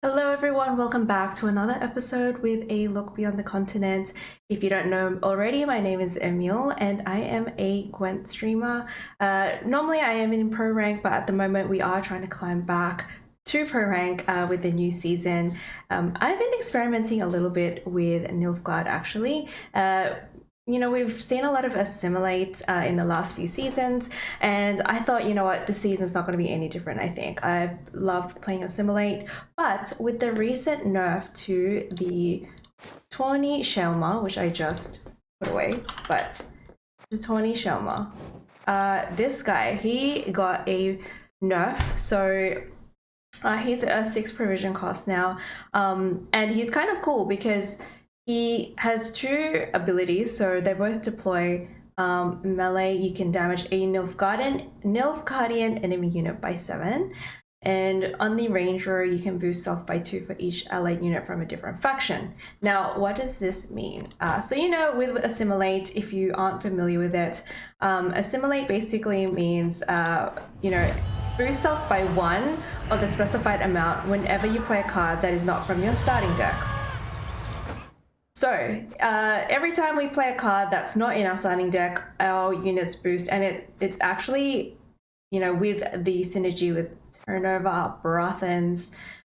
Hello everyone, welcome back to another episode with a look beyond the continent. If you don't know already, my name is Emil and I am a Gwent streamer. Normally I am in pro rank, but at the moment we are trying to climb back to pro rank with the new season. I've been experimenting a little bit with Nilfgaard actually. We've seen a lot of Assimilate in the last few seasons, and I thought, you know what, this season's not going to be any different, I think. I've loved playing Assimilate, but with the recent nerf to the Tourney Shaelmaar, which I just put away, but the Tourney Shaelmaar, this guy, he got a nerf, so he's a 6 provision cost now, and he's kind of cool because he has two abilities, so they both deploy melee. You can damage a Nilfgaardian enemy unit by 7. And on the Ranger, you can boost self by 2 for each allied unit from a different faction. Now, what does this mean? With Assimilate, if you aren't familiar with it, Assimilate basically means, boost self by 1 or the specified amount whenever you play a card that is not from your starting deck. So every time we play a card that's not in our starting deck, our units boost, and it's actually, with the synergy with Turnover, Barathens,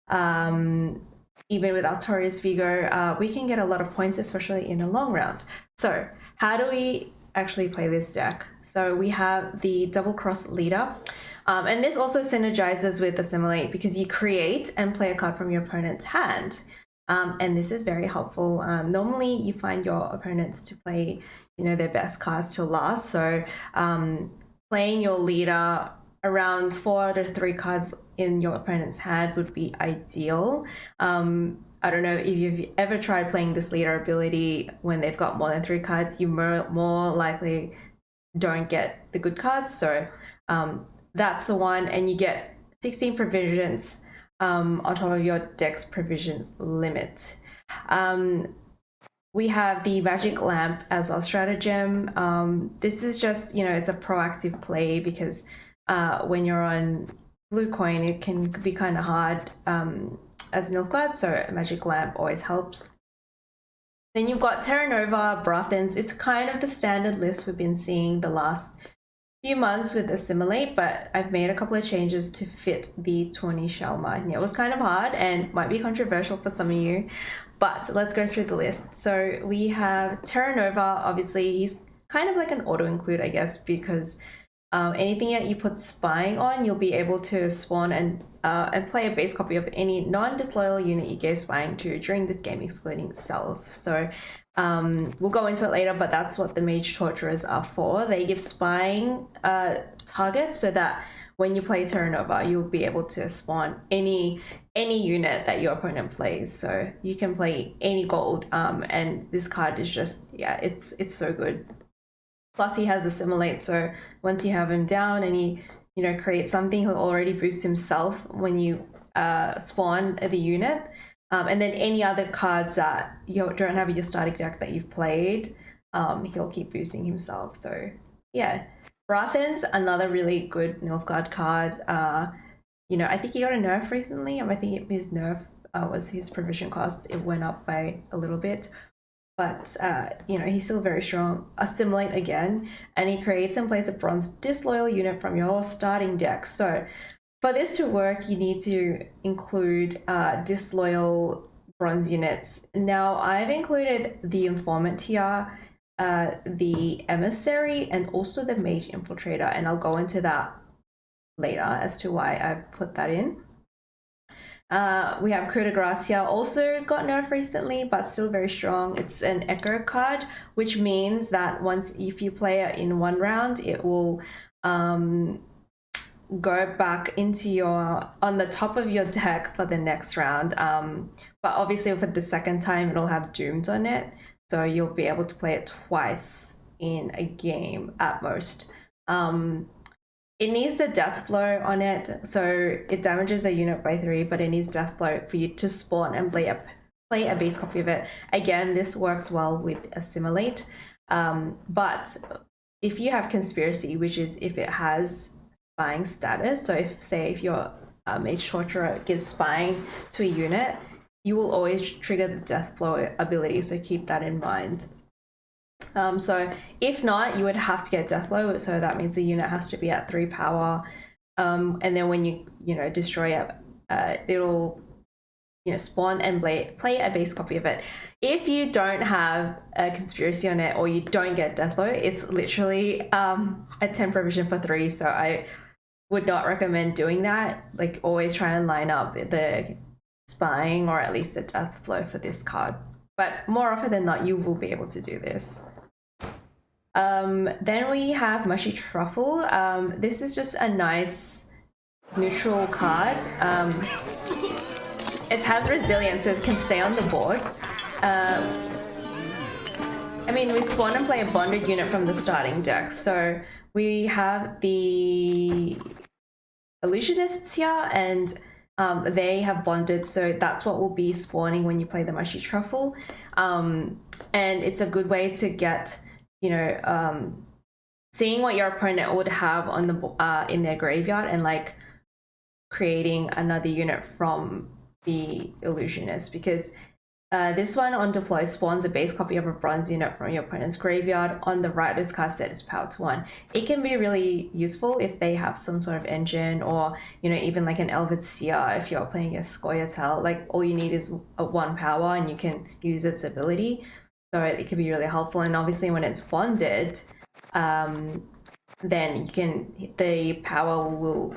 even with Altorius Vigo, we can get a lot of points, especially in a long round. So how do we actually play this deck? So we have the double cross leader. And this also synergizes with Assimilate because you create and play a card from your opponent's hand. And this is very helpful. Normally you find your opponents to play, their best cards to last. So playing your leader around 4 to 3 cards in your opponent's hand would be ideal. I don't know if you've ever tried playing this leader ability when they've got more than 3 cards, you more likely don't get the good cards. So that's the one, and you get 16 provisions on top of your deck's provisions limit. We have the magic lamp as our stratagem. This is just, it's a proactive play because when you're on blue coin, it can be kind of hard as Nilfgaard, so magic lamp always helps. Then you've got Terra Nova, Barathens. It's kind of the standard list we've been seeing the last few months with Assimilate, but I've made a couple of changes to fit the Tourney Shaelmaar. And it was kind of hard and might be controversial for some of you, but let's go through the list. So we have Terra Nova. Obviously he's kind of like an auto include, I guess, because anything that you put spying on, you'll be able to spawn and play a base copy of any non-disloyal unit you gave spying to during this game, excluding self. So we'll go into it later, but that's what the Mage Torturers are for. They give spying targets so that when you play Terra Nova, you'll be able to spawn any unit that your opponent plays. So you can play any gold, and this card is just, it's so good. Plus he has Assimilate, so once you have him down and he, creates something, he'll already boost himself when you spawn the unit. And then any other cards that you don't have in your starting deck that you've played, he'll keep boosting himself. So yeah, Barathens, another really good Nilfgaard card. I think he got a nerf recently. I think his nerf was his provision cost. It went up by a little bit, but he's still very strong. Assimilate again, and he creates and plays a bronze disloyal unit from your starting deck. So for this to work, you need to include disloyal bronze units. Now, I've included the Informant here, the Emissary, and also the Mage Infiltrator, and I'll go into that later as to why I've put that in. We have Coup de Gracia, also got nerfed recently, but still very strong. It's an Echo card, which means that if you play it in one round, it will go back into on the top of your deck for the next round, but obviously for the second time it'll have doomed on it, so you'll be able to play it twice in a game at most. It needs the death blow on it, so it damages a unit by 3, but it needs death blow for you to spawn and play a base copy of it. Again, this works well with Assimilate, but if you have Conspiracy, which is if it has spying status, so if your Mage Torturer gives spying to a unit, you will always trigger the death blow ability, so keep that in mind. So if not, you would have to get death blow, so that means the unit has to be at 3 power, and then when you destroy it, it'll spawn and play a base copy of it. If you don't have a conspiracy on it or you don't get death blow, it's literally a 10 provision for 3, so I would not recommend doing that. Like, always try and line up the spying or at least the death blow for this card, but more often than not you will be able to do this. Then we have Mushy Truffle. This is just a nice neutral card. It has resilience, so it can stay on the board. I mean, we spawn and play a bonded unit from the starting deck, so we have the illusionists here, and they have bonded, so that's what will be spawning when you play the Mushy Truffle. And it's a good way to get, seeing what your opponent would have on the in their graveyard, and like creating another unit from the illusionist, because this one on deploy spawns a base copy of a bronze unit from your opponent's graveyard. On the right, this card set is power to 1. It can be really useful if they have some sort of engine, or even like an Elvid Seer if you're playing a Scoia'tael. Like, all you need is a 1 power and you can use its ability, so it can be really helpful. And obviously when it's bonded, then the power will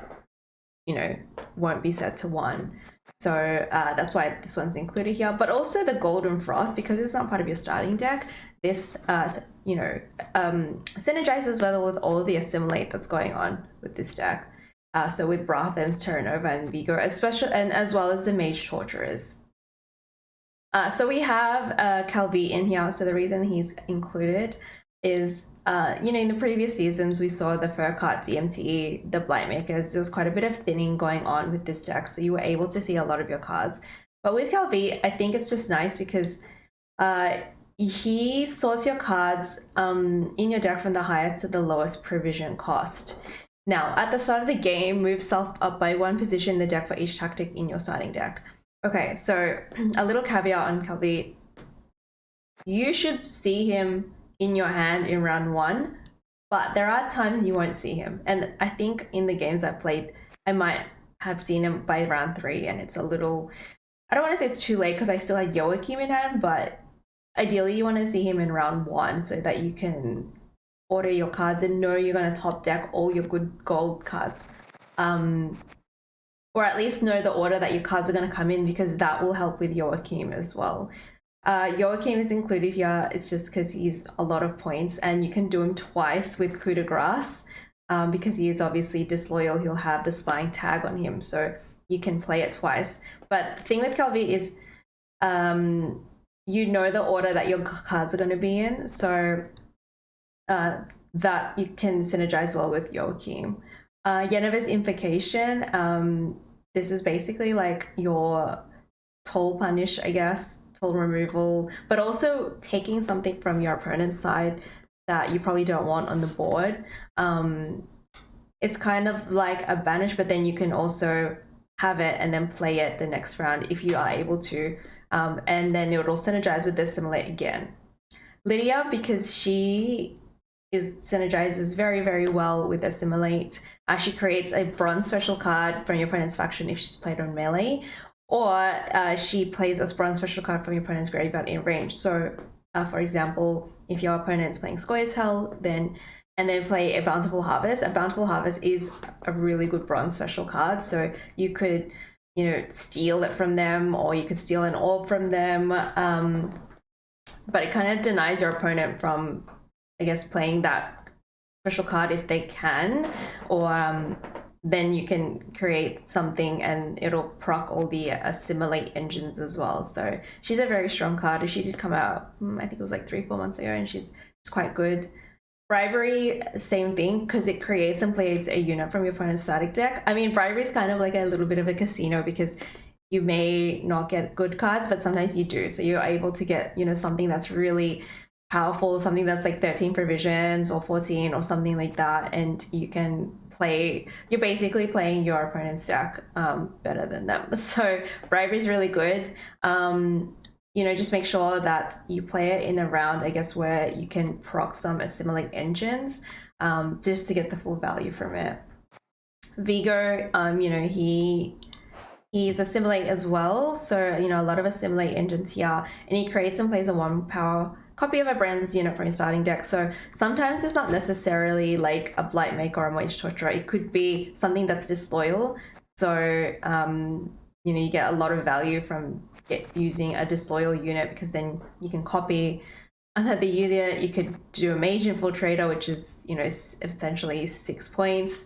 won't be set to 1. So that's why this one's included here. But also the Golden Froth, because it's not part of your starting deck, this synergizes well with all of the Assimilate that's going on with this deck. So with Brathens, Terra Nova, and Invigorate, especially, and as well as the Mage Torturers. So we have Calvi in here. So the reason he's included is in the previous seasons, we saw the Furcart, DMT, the Blightmakers. There was quite a bit of thinning going on with this deck, so you were able to see a lot of your cards. But with Calvi, I think it's just nice because he sorts your cards in your deck from the highest to the lowest provision cost. Now, at the start of the game, move self up by 1 position in the deck for each tactic in your starting deck. Okay, so a little caveat on Calvi. You should see him in your hand in round 1, but there are times you won't see him, and I think in the games I've played I might have seen him by round 3, and it's a little, I don't want to say it's too late because I still had Joachim in hand, but ideally you want to see him in round 1 so that you can order your cards and know you're going to top deck all your good gold cards, or at least know the order that your cards are going to come in, because that will help with Joachim as well. Joachim is included here. It's just because he's a lot of points, and you can do him twice with Coup de Grace, because he is obviously disloyal. He'll have the spying tag on him, so you can play it twice. But the thing with Calvi is the order that your cards are going to be in, so that you can synergize well with Joachim. Yennefer's Invocation, this is basically like your toll punish, I guess, toll removal, but also taking something from your opponent's side that you probably don't want on the board. It's kind of like a banish, but then you can also have it and then play it the next round if you are able to, and then it will synergize with the Assimilate again. Lydia, because she synergizes very, very well with Assimilate, she creates a bronze special card from your opponent's faction if she's played on melee, or she plays a bronze special card from your opponent's graveyard in range. So for example, if your opponent's playing Scoia'tael, and then play a Bountiful Harvest is a really good bronze special card, so you could steal it from them, or you could steal an orb from them, but it kind of denies your opponent from, I guess, playing that special card if they can, or then you can create something and it'll proc all the Assimilate engines as well. So she's a very strong card. She did come out, I think it was like 3-4 months ago, and she's quite good. Bribery, same thing, because it creates and plays a unit from your opponent's static deck. I mean, Bribery is kind of like a little bit of a casino, because you may not get good cards, but sometimes you do. So you're able to get, something that's really powerful, something that's like 13 provisions or 14 or something like that, and you can you're basically playing your opponent's deck better than them. So Bribery is really good. You know, just make sure that you play it in a round, I guess, where you can proc some Assimilate engines, just to get the full value from it. Vigo, you know, he's Assimilate as well, so you know, a lot of Assimilate engines here, and he creates and plays a 1 power copy of a brand's unit from your starting deck. So sometimes it's not necessarily like a Blightmaker or a Mage Torturer. It could be something that's disloyal. So you know, you get a lot of value from using a disloyal unit, because then you can copy another unit. You could do a Mage Infiltrator, which is, you know, essentially 6 points.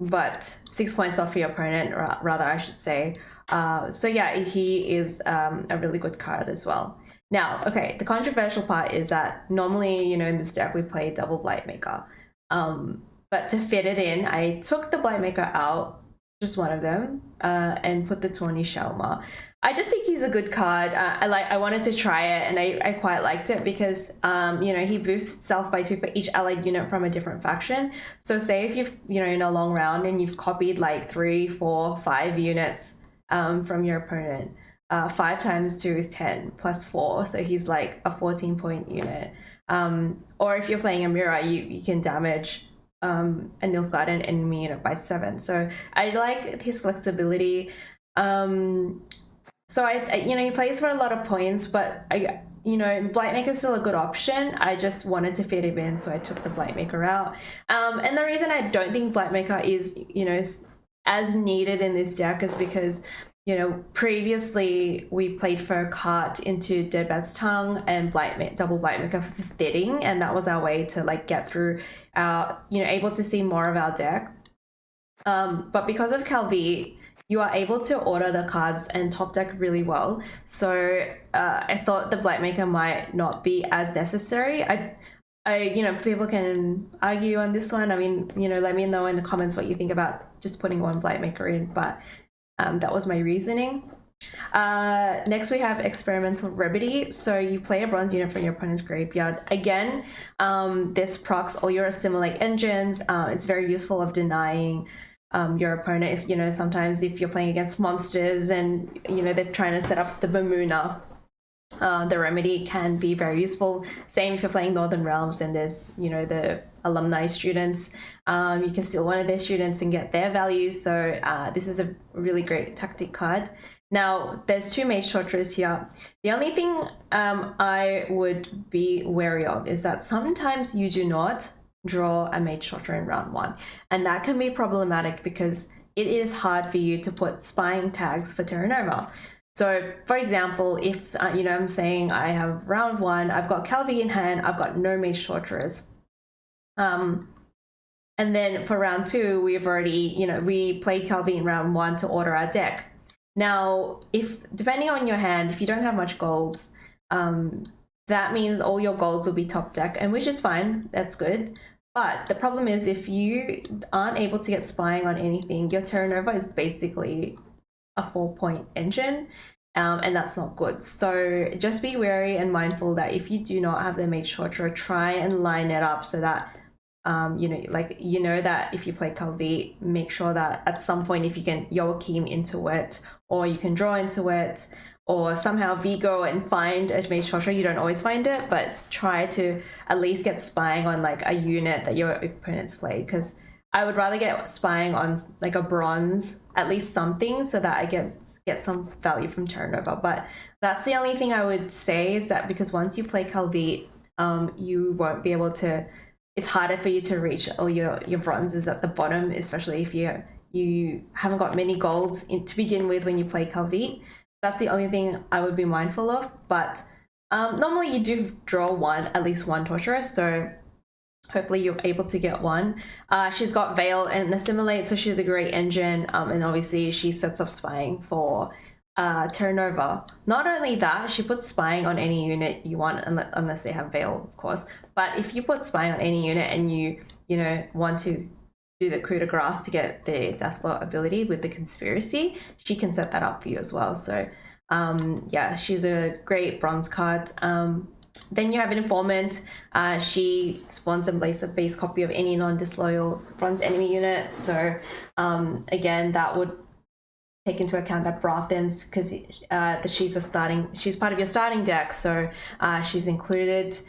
But 6 points off for your opponent, rather, I should say. So yeah, he is a really good card as well. Now, okay, the controversial part is that normally, you know, in this deck we play double Blightmaker. But to fit it in, I took the Blightmaker out, just one of them, and put the Tourney Shaelmaar. I just think he's a good card. I wanted to try it, and I quite liked it because you know, he boosts self by 2 for each allied unit from a different faction. So say if you've, you know, in a long round and you've copied like 3, 4, 5 units from your opponent, 5 times 2 is 10 plus 4, so he's like a 14-point unit. Or if you're playing a mirror, you can damage a Nilfgaard enemy unit by 7. So I like his flexibility. So I you know, he plays for a lot of points, but you know, Blightmaker is still a good option. I just wanted to fit him in, so I took the Blightmaker out. And the reason I don't think Blightmaker is, you know, as needed in this deck is because, you know, previously we played Cart into Deadbat's Tongue and double Blightmaker for Fitting, and that was our way to like get through our, you know, able to see more of our deck. But because of Calvi, you are able to order the cards and top deck really well. So I thought the Blightmaker might not be as necessary. You know, people can argue on this one. I mean, you know, let me know in the comments what you think about just putting one Blightmaker in, but that was my reasoning. Next we have Experimental Remedy. So you play a bronze unit from your opponent's graveyard. Again, this procs all your Assimilate engines. It's very useful of denying your opponent, if, you know, sometimes if you're playing against monsters and, you know, they're trying to set up the Bamuna, the remedy can be very useful. Same if you're playing Northern Realms and there's, you know, the alumni students, you can steal one of their students and get their value. So this is a really great tactic card. Now there's 2 Mage Torturers here. The only thing I would be wary of is that sometimes you do not draw a Mage Torturer in round 1, and that can be problematic because it is hard for you to put spying tags for Terra Nova. So for example, if you know, I'm saying I have round 1, I've got Calvi in hand, I've got no Mage Torturers, and then for round 2 we've already, you know, we played Calvi in round 1 to order our deck. Now if, depending on your hand, if you don't have much golds, that means all your golds will be top deck, and which is fine, that's good. But the problem is if you aren't able to get spying on anything, your Terra Nova is basically a 4-point engine, and that's not good. So just be wary and mindful that if you do not have the Mage Torturer, try and line it up so that you know, like, you know, that if you play Calvi, make sure that at some point if you can Joachim into it, or you can draw into it, or somehow Vigo and find a Mage Torturer. You don't always find it, but try to at least get spying on like a unit that your opponent's played, because I would rather get spying on like a bronze, at least something, so that I get some value from Terra Nova. But that's the only thing I would say, is that because once you play Calvi, you won't be able to, it's harder for you to reach all your bronzes at the bottom, especially if you haven't got many golds to begin with when you play Calvi. That's the only thing I would be mindful of. But normally you do draw at least one Torturer, so hopefully you're able to get one. She's got Veil and Assimilate, so she's a great engine, and obviously she sets up spying for Terra Nova. Not only that, she puts spying on any unit you want, unless they have Veil, of course. But if you put spying on any unit and you know, want to do the coup de grace to get the Deathlord ability with the Conspiracy, she can set that up for you as well. So yeah, she's a great bronze card. Then you have an informant. She spawns and places a base copy of any non-disloyal bronze enemy unit. So again, that would take into account that Brothens, because she's part of your starting deck, so she's included.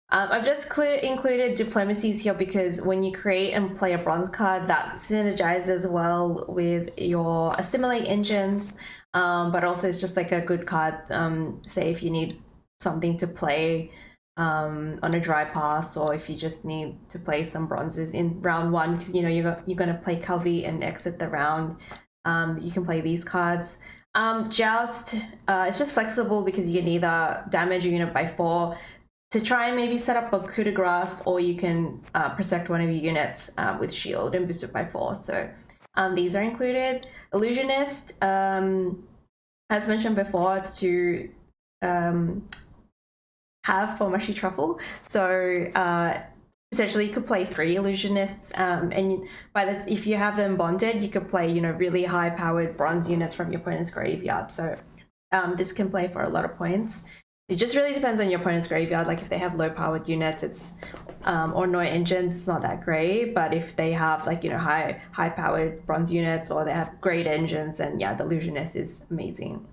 I've just included diplomacies here because when you create and play a bronze card, that synergizes well with your assimilate engines, but also it's just like a good card. Say if you need something to play on a dry pass, or if you just need to play some bronzes in round one because you know you're going to play Calvi and exit the round. You can play these cards. Joust, it's just flexible because you can either damage a unit by 4 to try and maybe set up a coup de grace, or you can protect one of your units with shield and boost it by 4. So these are included. Illusionist, as mentioned before, it's to have for Mushy Truffle. So essentially you could play 3 illusionists, and by this, if you have them bonded, you could play, you know, really high powered bronze units from your opponent's graveyard. So this can play for a lot of points. It just really depends on your opponent's graveyard. Like if they have low powered units, it's or no engines, it's not that great. But if they have like, you know, high powered bronze units, or they have great engines, then yeah, the illusionist is amazing.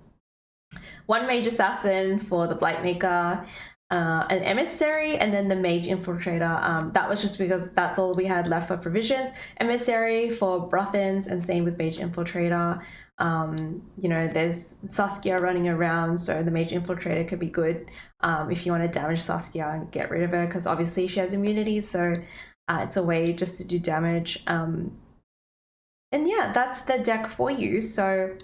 1 mage assassin for the Blightmaker, an emissary, and then the mage infiltrator. That was just because that's all we had left for provisions. Emissary for Brothens, and same with mage infiltrator. You know, there's Saskia running around, so the mage infiltrator could be good if you want to damage Saskia and get rid of her, because obviously she has immunity, so it's a way just to do damage. And yeah, that's the deck for you. So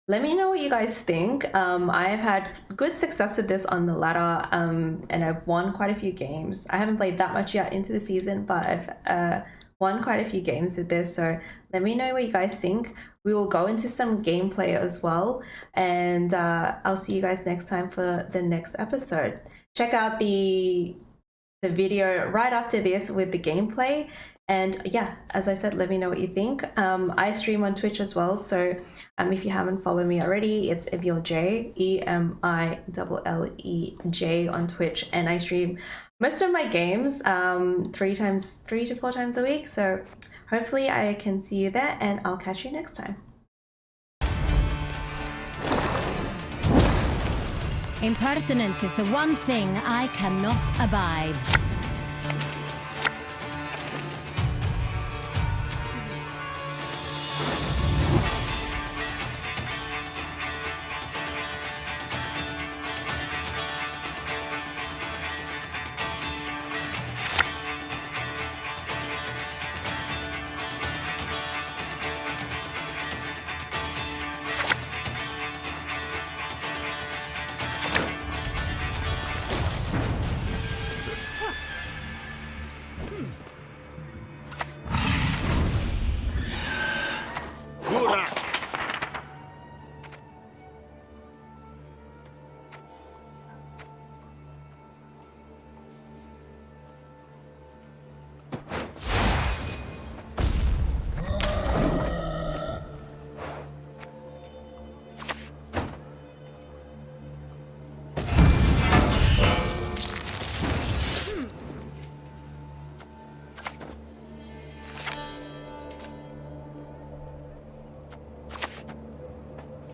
let me know what you guys think. I have had good success with this on the ladder, and I've won quite a few games. I haven't played that much yet into the season, but I've won quite a few games with this. So let me know what you guys think. We will go into some gameplay as well, and I'll see you guys next time for the next episode. Check out the video right after this with the gameplay. And yeah, as I said, let me know what you think. I stream on Twitch as well, so if you haven't followed me already, it's EmilJ, EMILLEJ on Twitch, and I stream most of my games 3 to 4 times a week. So hopefully I can see you there, and I'll catch you next time. Impertinence is the one thing I cannot abide.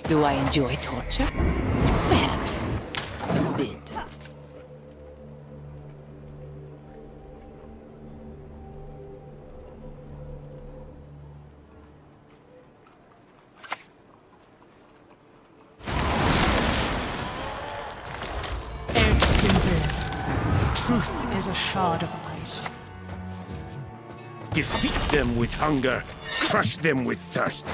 Do I enjoy torture? Perhaps a bit. Truth is a shard of ice. Defeat them with hunger, crush them with thirst.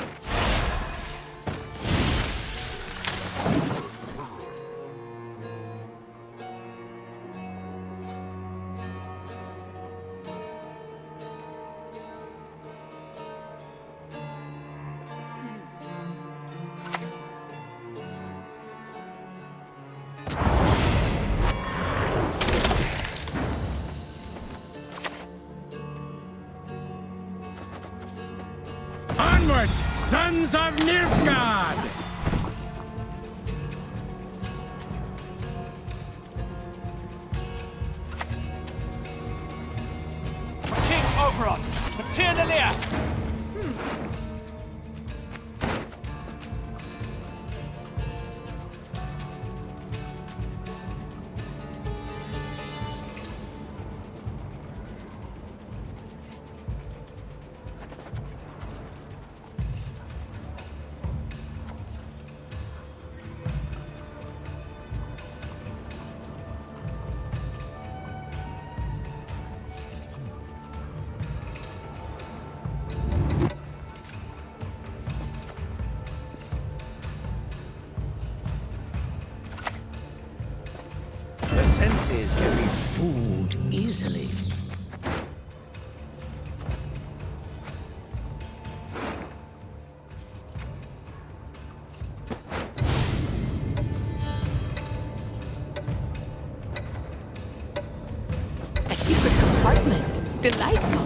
Onward, sons of Nilfgaard! The senses can be fooled easily. A secret compartment. Delightful.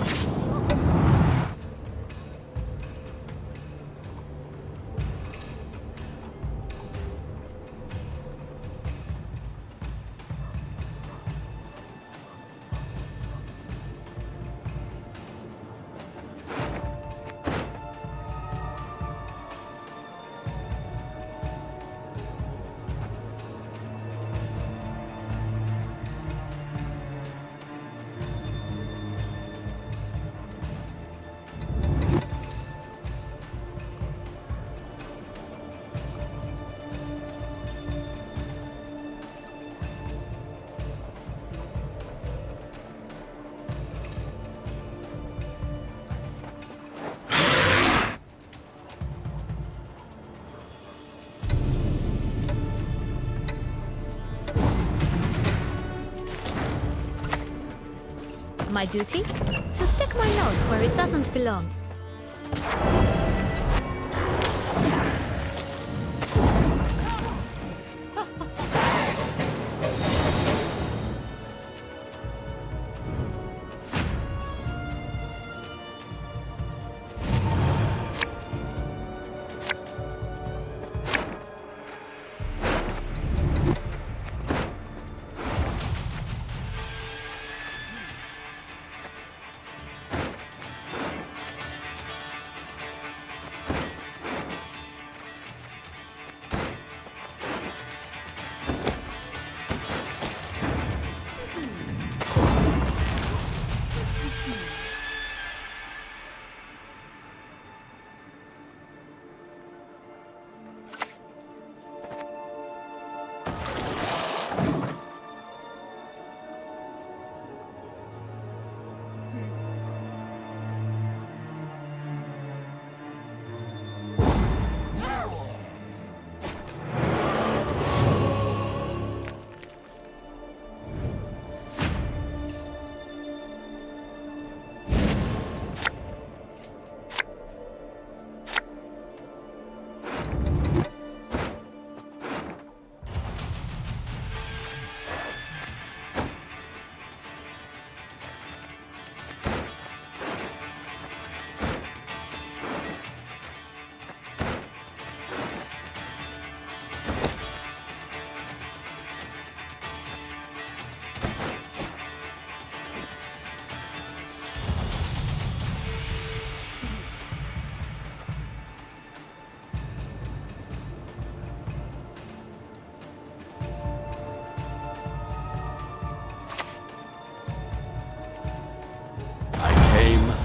My duty? To stick my nose where it doesn't belong.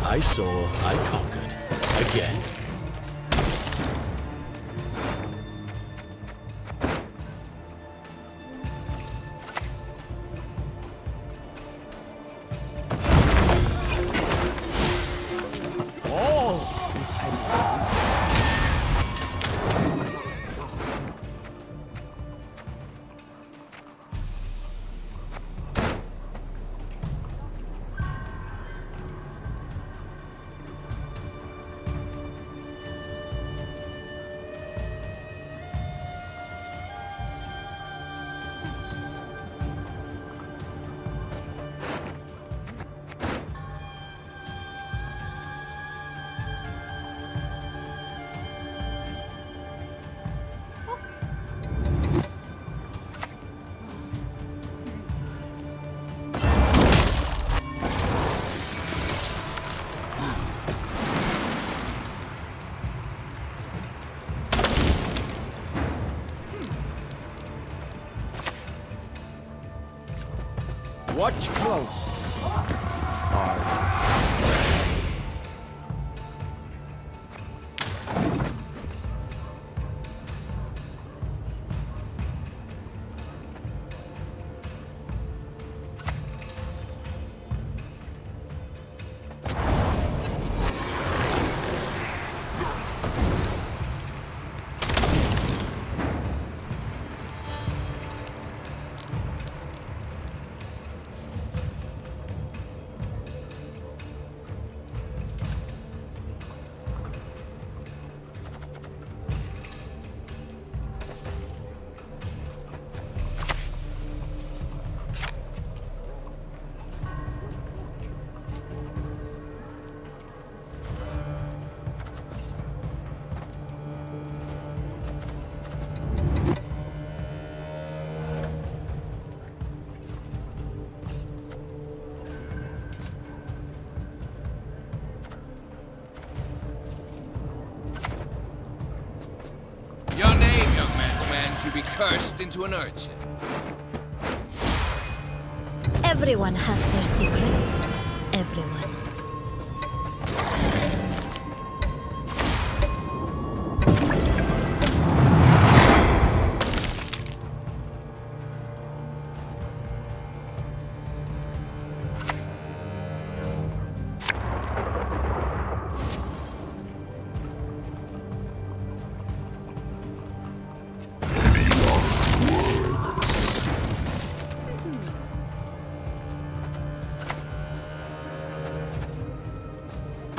I saw, I conquered. Again. Watch close. you be cursed into an urchin. Everyone has their secrets. Everyone.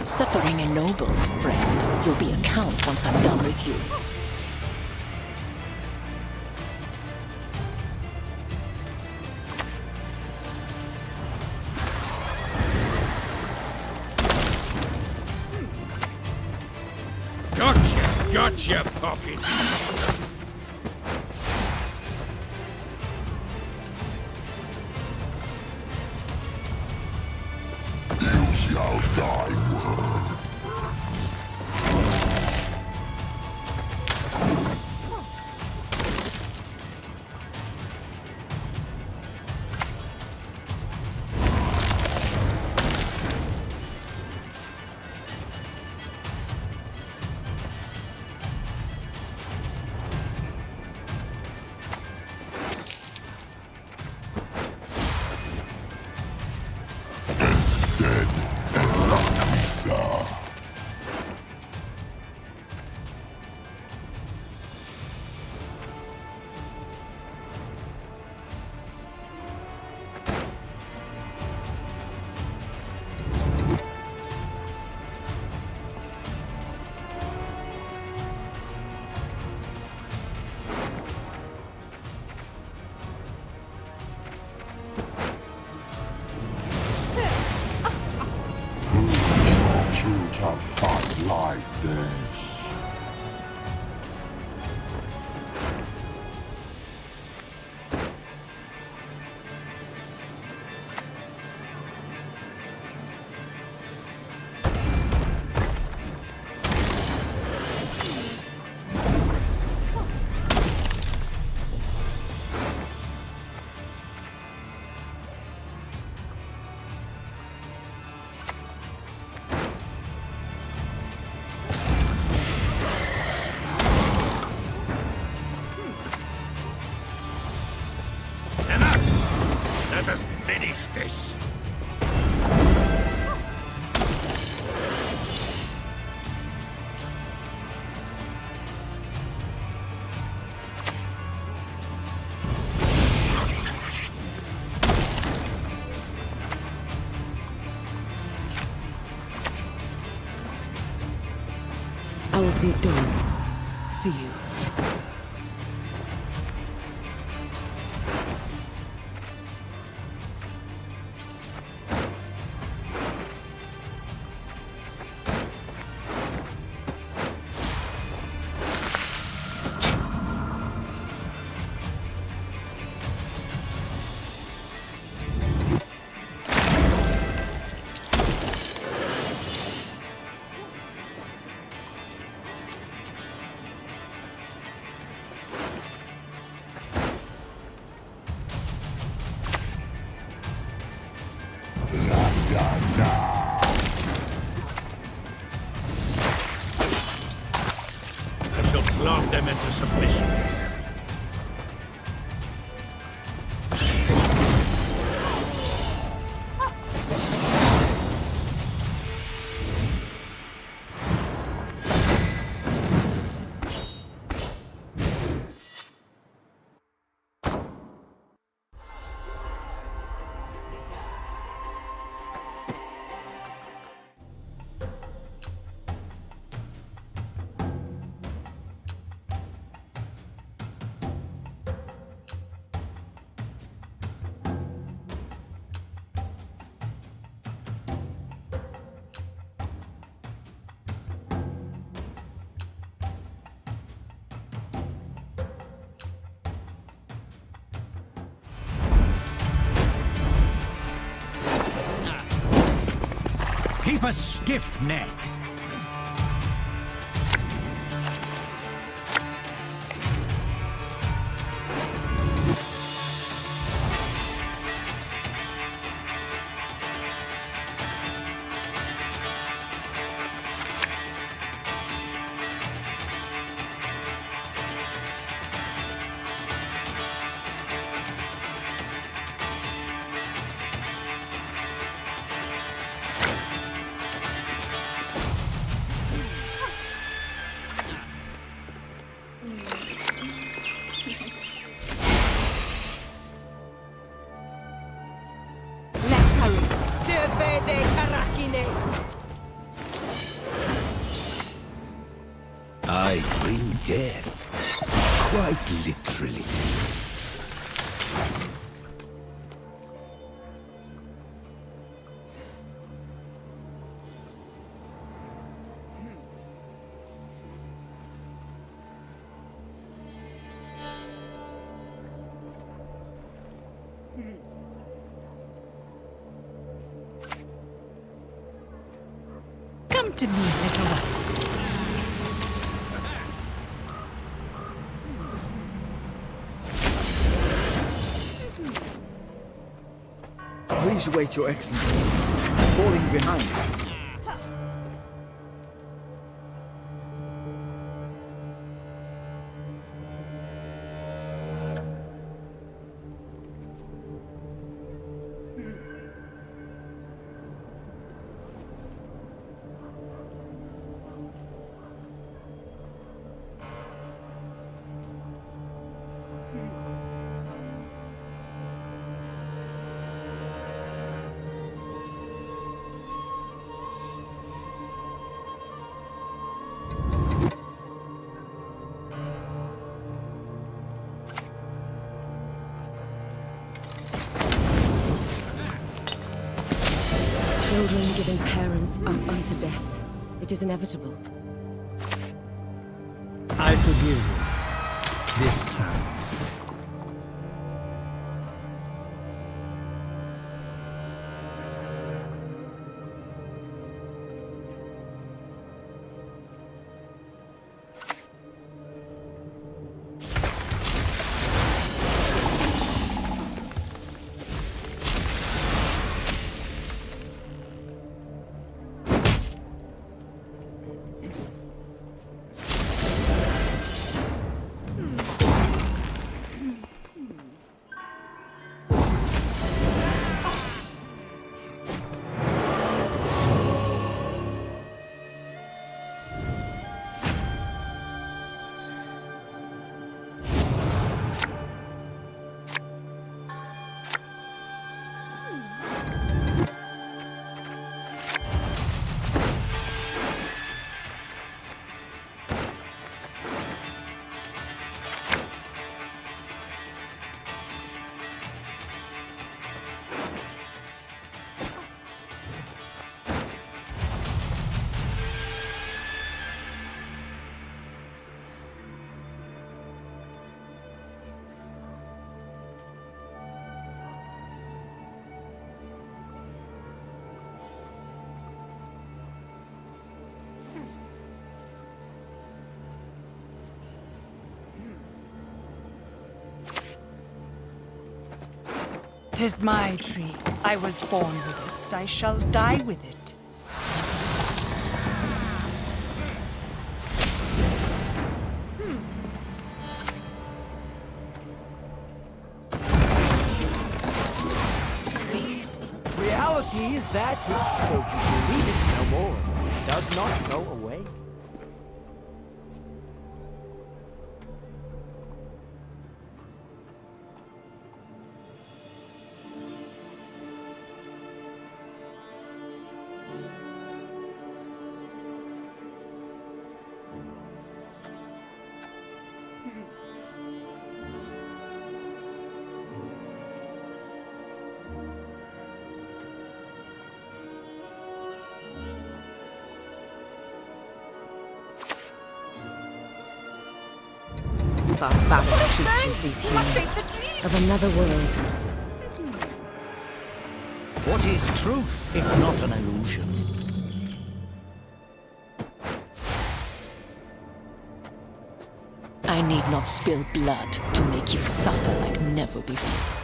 Suffering ennobles, friend. You'll be a count once I'm done with you. Gotcha, Poppy. You shall die, a fight like this. Let us finish this. I will see it done for you. I shall flog them into submission. Keep a stiff neck. I bring death, quite literally. Come to me, little one. Please wait, Your Excellency. I'm falling behind. Children giving parents up unto death. It is inevitable. I forgive you. This time. "'Tis my tree. I was born with it. I shall die with it." Reality is that which, though you believe it no more, does not go away. Barbaric creatures, these humans. Of another world. What is truth if not an illusion? I need not spill blood to make you suffer like never before.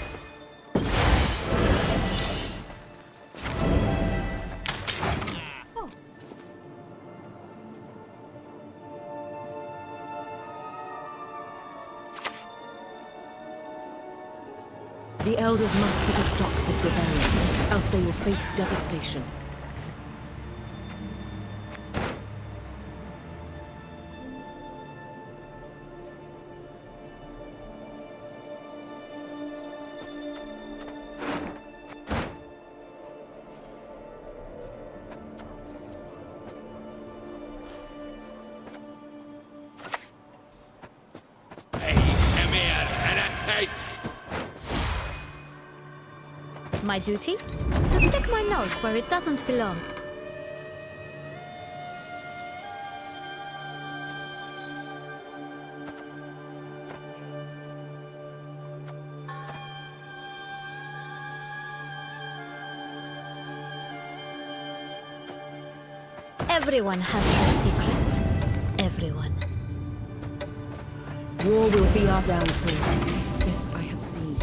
The Elders must put a stop to this rebellion, else they will face devastation. Hey! My duty? To stick my nose where it doesn't belong. Everyone has their secrets. Everyone. War will be our downfall. This I have seen.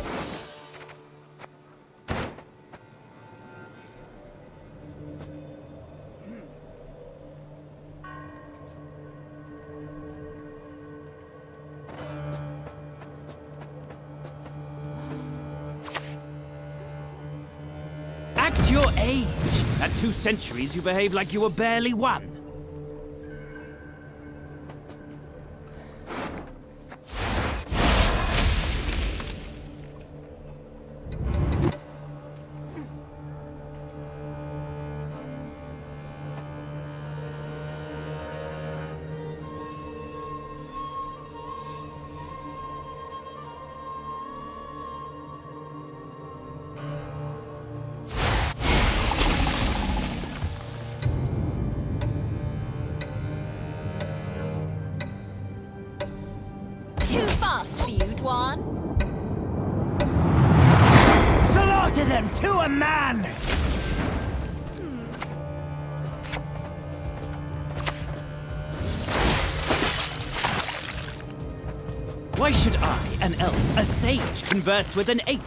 Act your age! At 2 centuries, you behave like you were barely 1. Too fast for you, Dwan. Slaughter them to a man! Why should I, an elf, a sage, converse with an ape?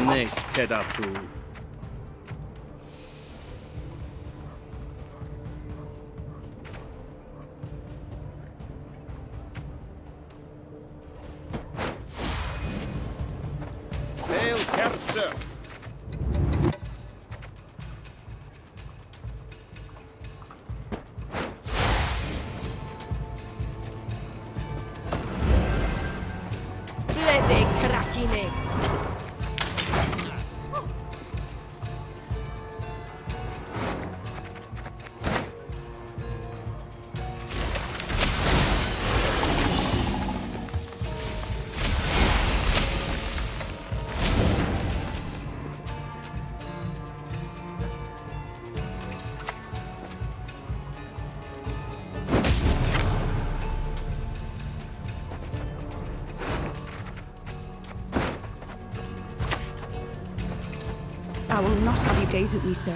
Nice Tedatu. Hail, Kerzer! Blede krakine. I will not have you gaze at me so.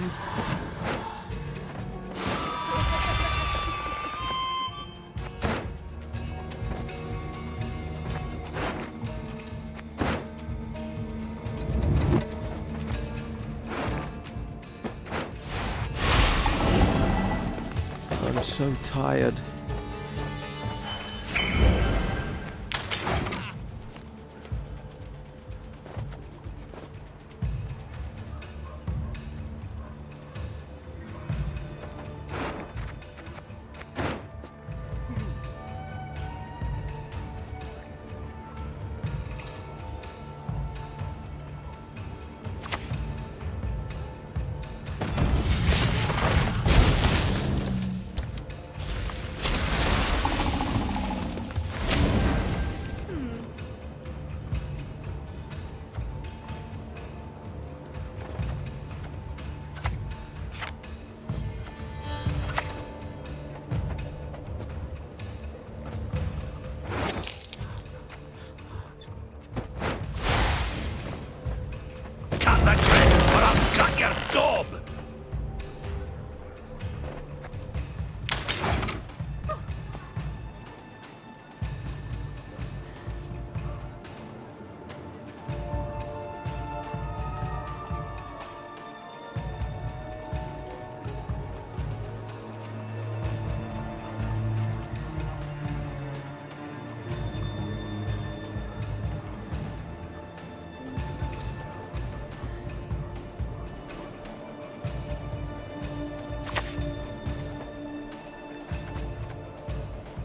I'm so tired.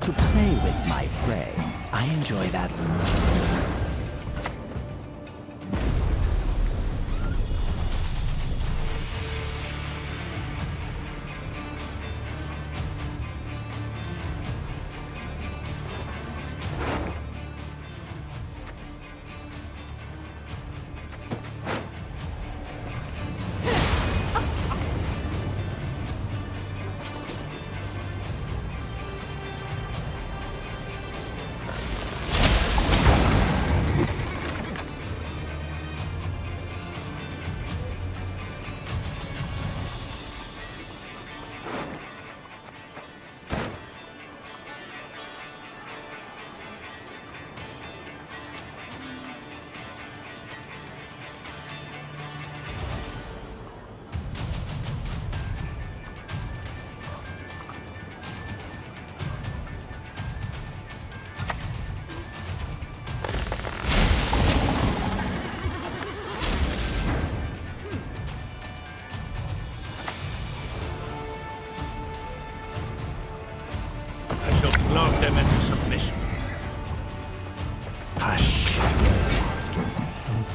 To play with my prey. I enjoy that.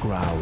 growl.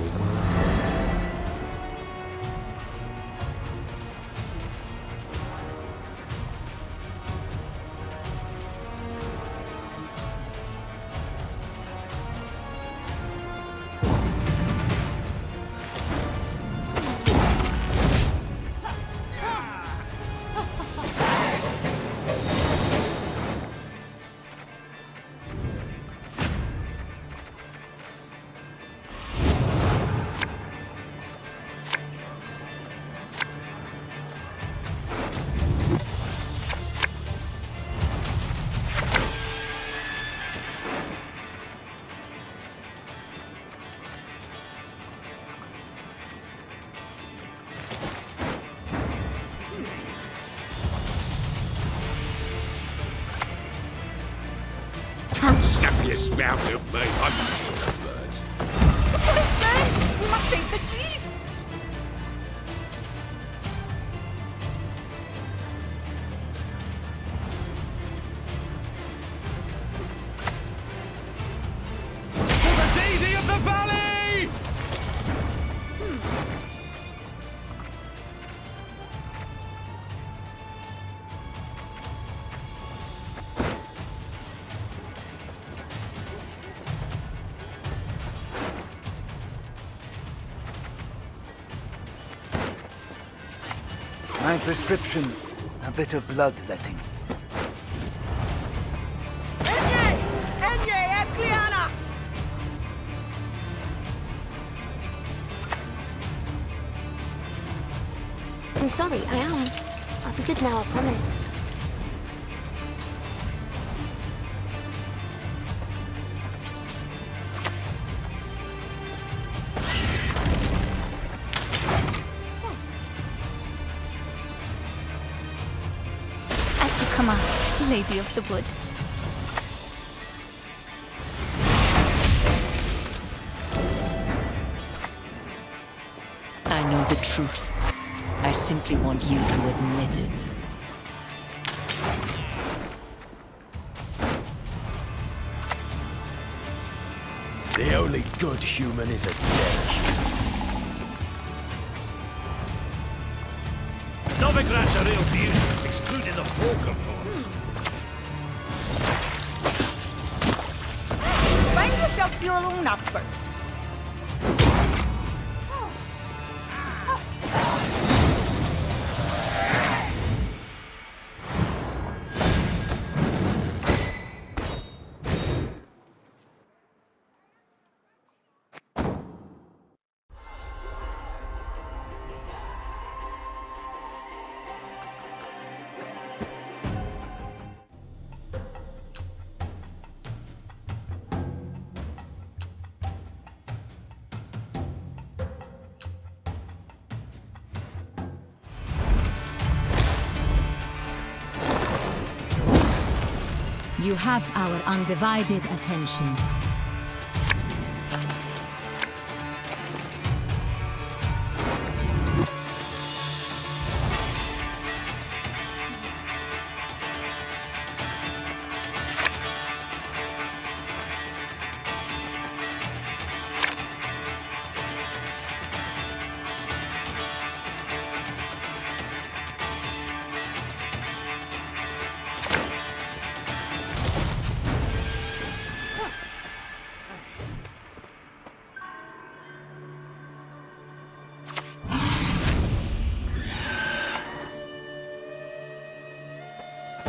Don't snap your spout at me. I'm birds. The forest burns! We must save the trees! For the daisy of the valley! My prescription, a bit of bloodletting. I'm sorry, I am. I'll be good now, I promise. As you command, Lady of the Wood. I know the truth. I simply want you to admit it. The only good human is a dead human. Novigrad's a real beauty, excluding the folk, of course. Find yourself your own number. You have our undivided attention.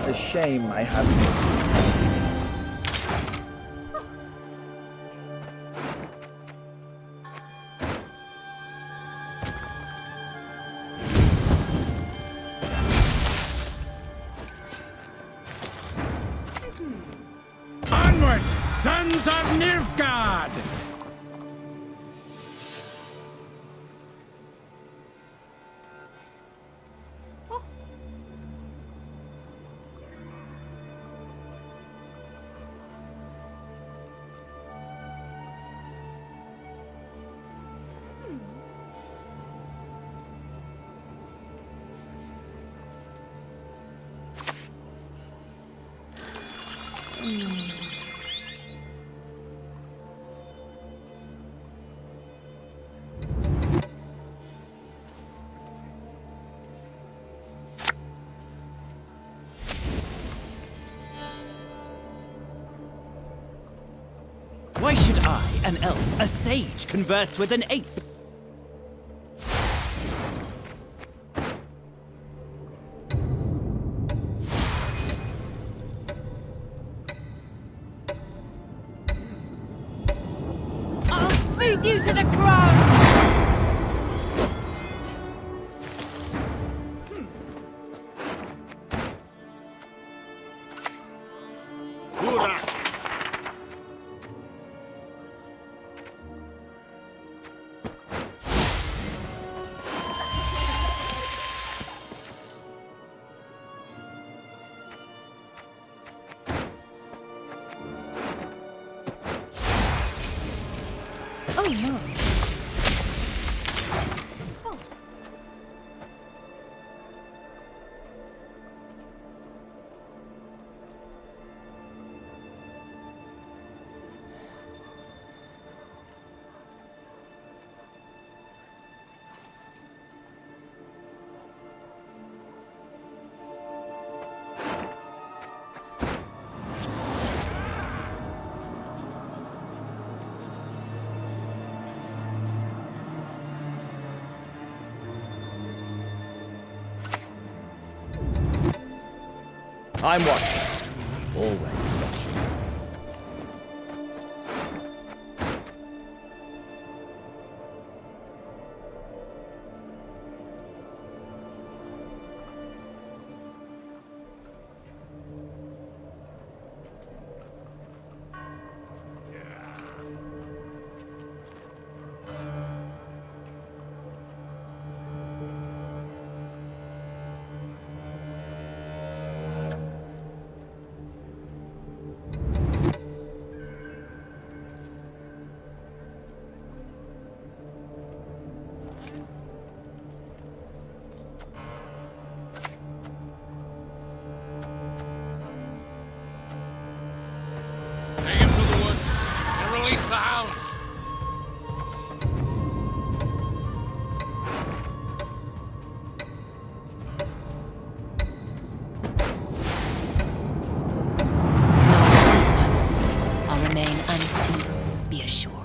A shame I haven't. Onward, sons of Nilfgaard! Why should I, an elf, a sage, converse with an ape? I'll feed you to the crows! Oh no. I'm watching. Always watching. Release the hounds! I'll remain unseen, be assured.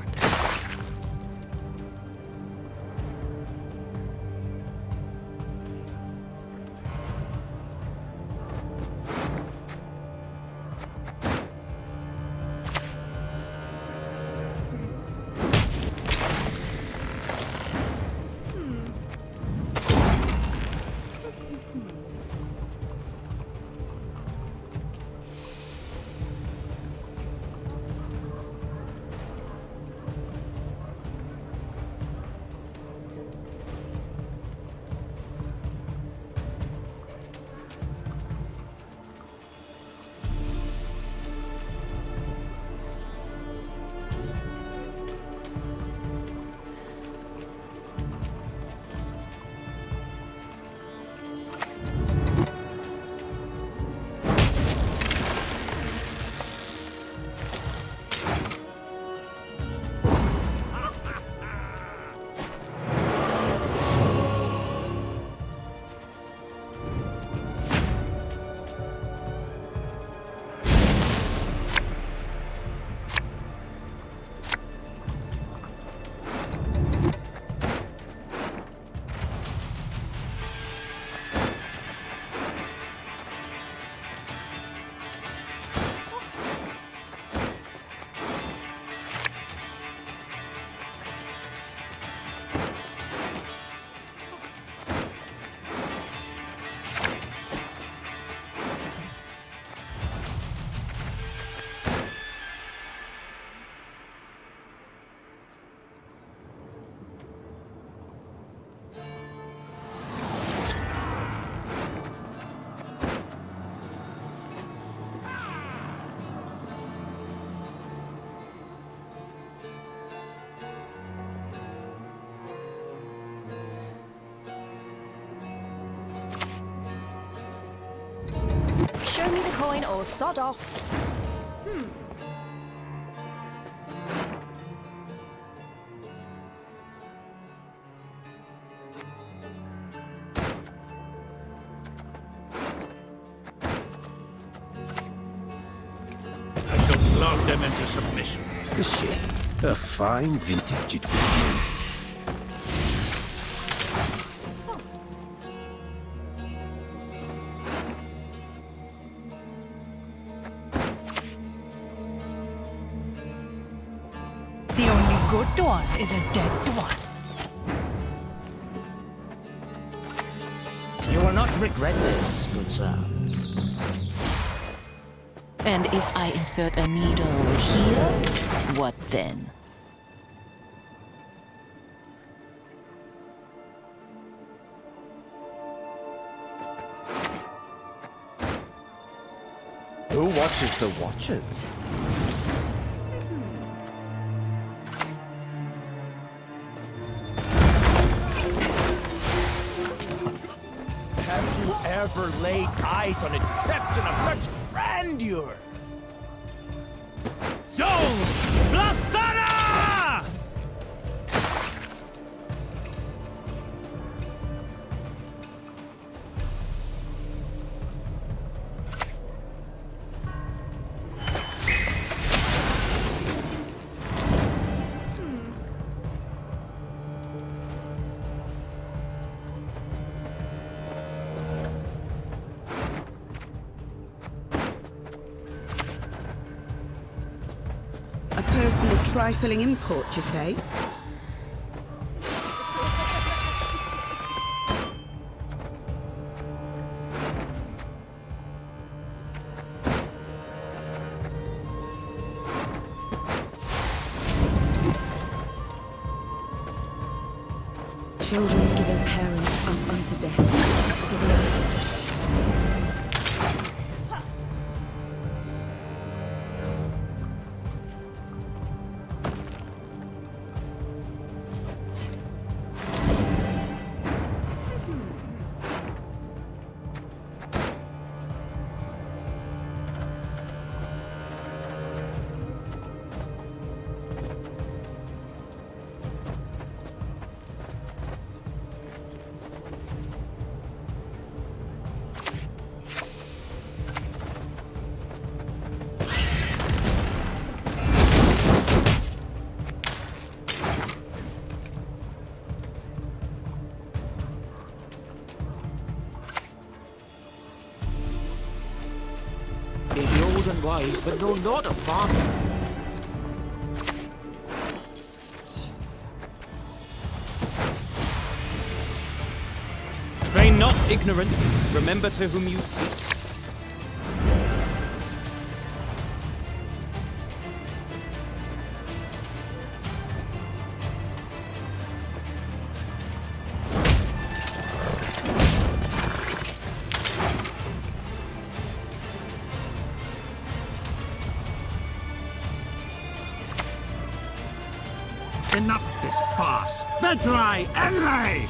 Show me the coin or sod off. I shall fly goad them into submission. A shame. A fine vintage it will be. The only good one is a dead one. You will not regret this, good sir. And if I insert a needle here, what then? Who watches the watchers? Have you ever laid eyes on a deception of such grandeur? Dole! Blasana! A person of trifling import, you say? Children giving parents up unto death. It doesn't matter. And wise, but know not of farming. Feign not ignorant. Remember to whom you speak. Enough of this farce! Vedrai, Enlay!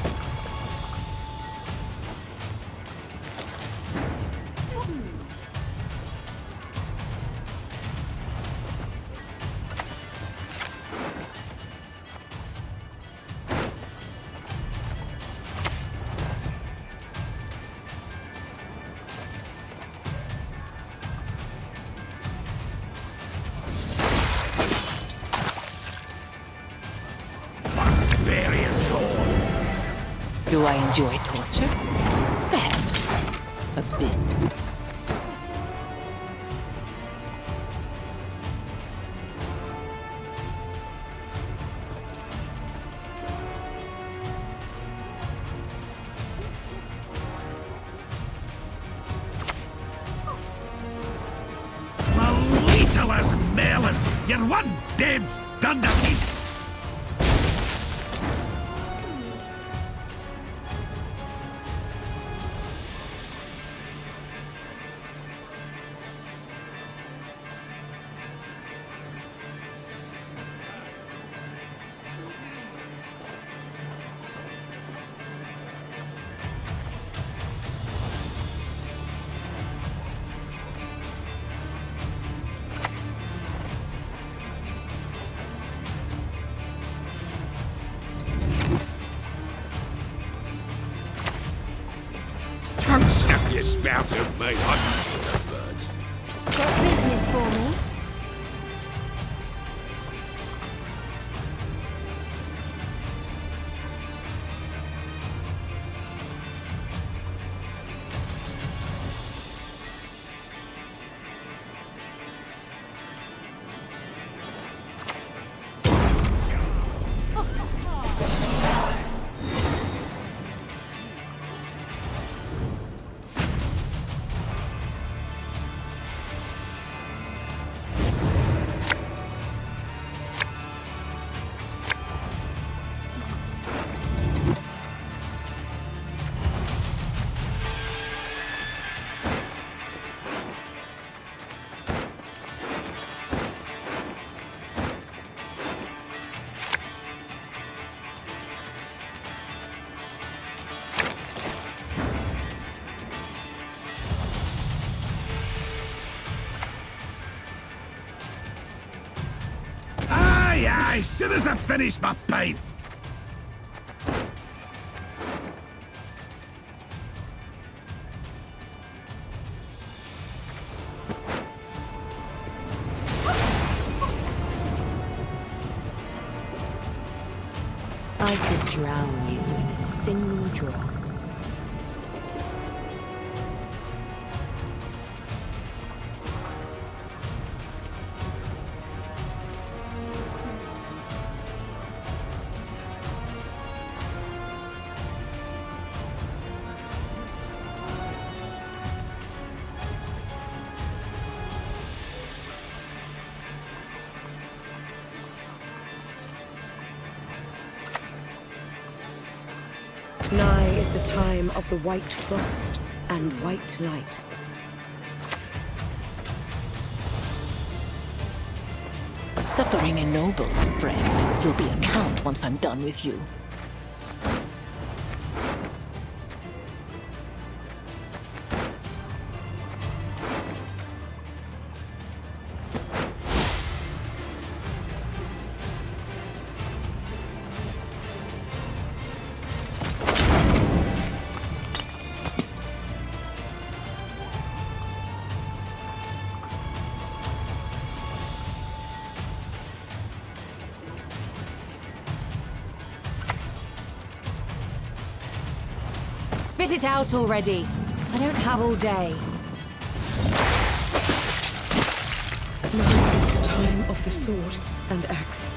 Do I enjoy torture? Perhaps. A bit. Maldito as melons! You're one dead dunderhead! Don't snap your spout at me, I'm birds. Got business for me? Aye, aye, soon as I finish my pint. I could drown you in a single drop. Nigh is the time of the white frost and white light. Suffering ennobles, friend. You'll be a count once I'm done with you. Spit it out already. I don't have all day. Now is the time of the sword and axe.